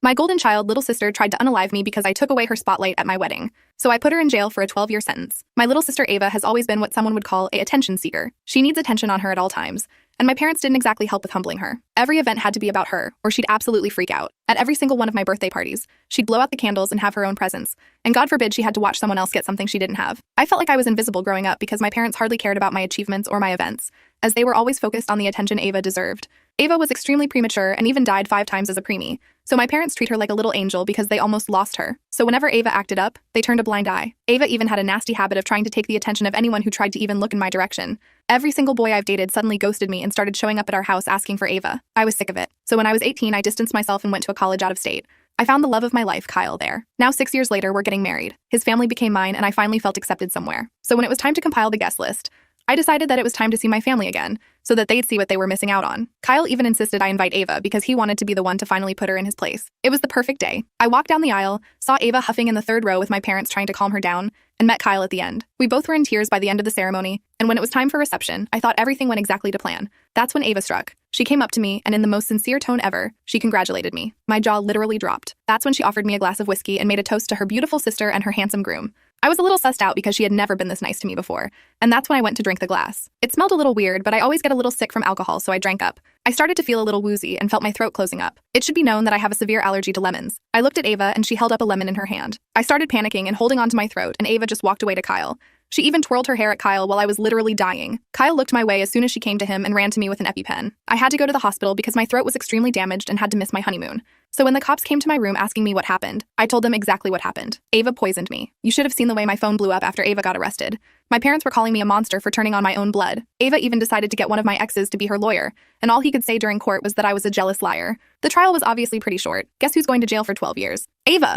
My golden child little sister tried to unalive me because I took away her spotlight at my wedding. So I put her in jail for a 12-year sentence. My little sister Ava has always been what someone would call an attention seeker. She needs attention on her at all times. And my parents didn't exactly help with humbling her. Every event had to be about her, or she'd absolutely freak out. At every single one of my birthday parties, she'd blow out the candles and have her own presents. And God forbid she had to watch someone else get something she didn't have. I felt like I was invisible growing up because my parents hardly cared about my achievements or my events, as they were always focused on the attention Ava deserved. Ava was extremely premature and even died 5 times as a preemie, so my parents treat her like a little angel because they almost lost her. So whenever Ava acted up, they turned a blind eye. Ava even had a nasty habit of trying to take the attention of anyone who tried to even look in my direction. Every single boy I've dated suddenly ghosted me and started showing up at our house asking for Ava. I was sick of it. So when I was 18, I distanced myself and went to a college out of state. I found the love of my life, Kyle, there. Now 6 years later, we're getting married. His family became mine, and I finally felt accepted somewhere. So when it was time to compile the guest list, I decided that it was time to see my family again, so that they'd see what they were missing out on. Kyle even insisted I invite Ava because he wanted to be the one to finally put her in his place. It was the perfect day. I walked down the aisle, saw Ava huffing in the 3rd row with my parents trying to calm her down, and met Kyle at the end. We both were in tears by the end of the ceremony, and when it was time for reception, I thought everything went exactly to plan. That's when Ava struck. She came up to me, and in the most sincere tone ever, she congratulated me. My jaw literally dropped. That's when she offered me a glass of whiskey and made a toast to her beautiful sister and her handsome groom. I was a little sussed out because she had never been this nice to me before, and that's when I went to drink the glass. It smelled a little weird, but I always get a little sick from alcohol, so I drank up. I started to feel a little woozy and felt my throat closing up. It should be known that I have a severe allergy to lemons. I looked at Ava and she held up a lemon in her hand. I started panicking and holding onto my throat, and Ava just walked away to Kyle. She even twirled her hair at Kyle while I was literally dying. Kyle looked my way as soon as she came to him and ran to me with an EpiPen. I had to go to the hospital because my throat was extremely damaged and had to miss my honeymoon. So when the cops came to my room asking me what happened, I told them exactly what happened. Ava poisoned me. You should have seen the way my phone blew up after Ava got arrested. My parents were calling me a monster for turning on my own blood. Ava even decided to get one of my exes to be her lawyer, and all he could say during court was that I was a jealous liar. The trial was obviously pretty short. Guess who's going to jail for 12 years? Ava!